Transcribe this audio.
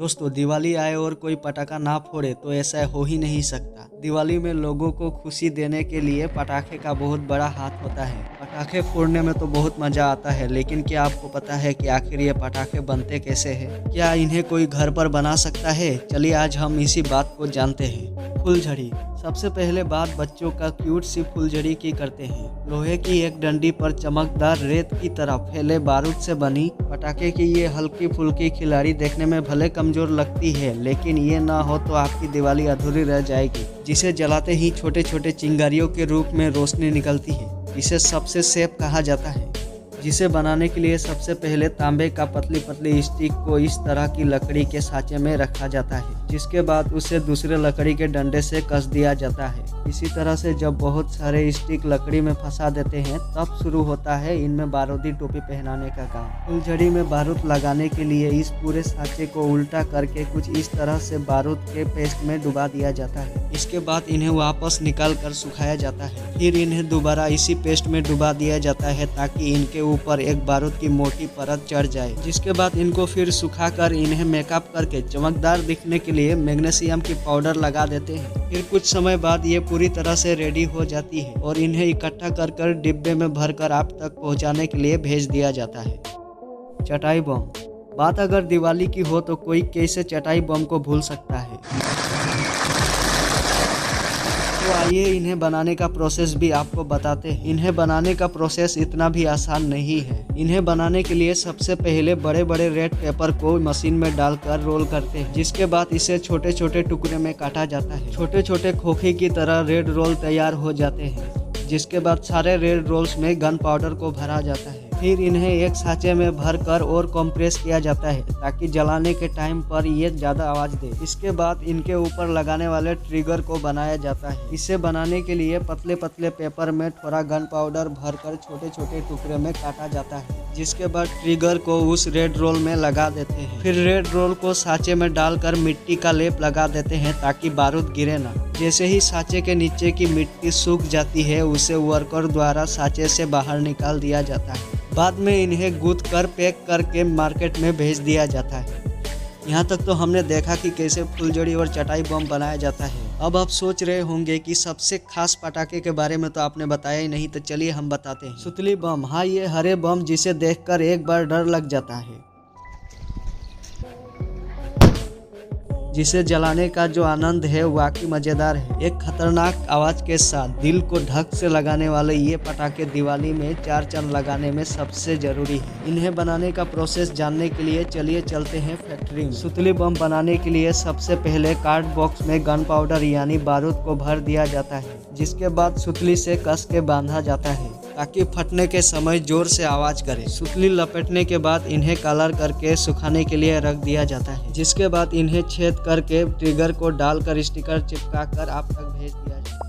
दोस्तों, दिवाली आए और कोई पटाखा ना फोड़े तो ऐसा हो ही नहीं सकता। दिवाली में लोगों को खुशी देने के लिए पटाखे का बहुत बड़ा हाथ होता है। पटाखे फोड़ने में तो बहुत मजा आता है, लेकिन क्या आपको पता है कि आखिर ये पटाखे बनते कैसे हैं? क्या इन्हें कोई घर पर बना सकता है? चलिए आज हम इसी बात को जानते हैं। फुलझड़ी। सबसे पहले बात बच्चों का क्यूट सी फुलझड़ी की करते हैं। लोहे की एक डंडी पर चमकदार रेत की तरह फैले बारूद से बनी पटाखे की ये हल्की फुल्की खिलाड़ी देखने में भले कमजोर लगती है, लेकिन ये ना हो तो आपकी दिवाली अधूरी रह जाएगी। जिसे जलाते ही छोटे छोटे चिंगारियों के रूप में रोशनी निकलती है। इसे सबसे सेफ कहा जाता है। जिसे बनाने के लिए सबसे पहले तांबे का पतली पतली स्टिक को इस तरह की लकड़ी के साँचे में रखा जाता है, जिसके बाद उसे दूसरे लकड़ी के डंडे से कस दिया जाता है। इसी तरह से जब बहुत सारे स्टिक लकड़ी में फंसा देते हैं, तब शुरू होता है इनमें बारूदी टोपी पहनाने का काम। फुलझड़ी में बारूद लगाने के लिए इस पूरे साँचे को उल्टा करके कुछ इस तरह से बारूद के पेस्ट में डुबा दिया जाता है। इसके बाद इन्हें वापस निकाल कर सुखाया जाता है। फिर इन्हें दोबारा इसी पेस्ट में डुबा दिया जाता है ताकि इनके ऊपर एक बारूद की मोटी परत चढ़ जाए। जिसके बाद इनको फिर सुखाकर इन्हें मेकअप करके चमकदार दिखने के लिए मैग्नीशियम की पाउडर लगा देते हैं। फिर कुछ समय बाद ये पूरी तरह से रेडी हो जाती है और इन्हें इकट्ठा कर डिब्बे में भरकर आप तक पहुंचाने के लिए भेज दिया जाता है। चटाई बम। बात अगर दिवाली की हो तो कोई कैसे चटाई बम को भूल सकता है। तो आइए इन्हें बनाने का प्रोसेस भी आपको बताते हैं। इन्हें बनाने का प्रोसेस इतना भी आसान नहीं है। इन्हें बनाने के लिए सबसे पहले बड़े बड़े रेड पेपर को मशीन में डालकर रोल करते हैं, जिसके बाद इसे छोटे छोटे टुकड़े में काटा जाता है। छोटे छोटे खोखे की तरह रेड रोल तैयार हो जाते हैं, जिसके बाद सारे रेड रोल्स में गन पाउडर को भरा जाता है। फिर इन्हें एक साँचे में भरकर और कंप्रेस किया जाता है ताकि जलाने के टाइम पर ये ज़्यादा आवाज़ दे। इसके बाद इनके ऊपर लगाने वाले ट्रिगर को बनाया जाता है। इसे बनाने के लिए पतले पतले पेपर में थोड़ा गन पाउडर भरकर छोटे छोटे टुकड़े में काटा जाता है, जिसके बाद ट्रिगर को उस रेड रोल में लगा देते हैं। फिर रेड रोल को साँचे में डालकर मिट्टी का लेप लगा देते हैं ताकि बारूद गिरे ना। जैसे ही साँचे के नीचे की मिट्टी सूख जाती है, उसे वर्कर द्वारा साँचे से बाहर निकाल दिया जाता है। बाद में इन्हें गूंथ कर पैक करके मार्केट में भेज दिया जाता है। यहाँ तक तो हमने देखा कि कैसे फुलझड़ी और चटाई बम बनाया जाता है। अब आप सोच रहे होंगे कि सबसे खास पटाखे के बारे में तो आपने बताया ही नहीं, तो चलिए हम बताते हैं। सुतली बम। हाँ, ये हरे बम जिसे देखकर एक बार डर लग जाता है, जिसे जलाने का जो आनंद है वाकई मजेदार है। एक खतरनाक आवाज के साथ दिल को धक से लगाने वाले ये पटाखे दिवाली में चार चांद लगाने में सबसे जरूरी है। इन्हें बनाने का प्रोसेस जानने के लिए चलिए चलते हैं फैक्ट्री में। सुतली बम बनाने के लिए सबसे पहले कार्ड बॉक्स में गन पाउडर यानी बारूद को भर दिया जाता है, जिसके बाद सुतली से कस के बांधा जाता है ताकि फटने के समय जोर से आवाज करे। सुतली लपेटने के बाद इन्हें कलर करके सुखाने के लिए रख दिया जाता है, जिसके बाद इन्हें छेद करके ट्रिगर को डालकर स्टिकर चिपका कर आप तक भेज दिया जाता है।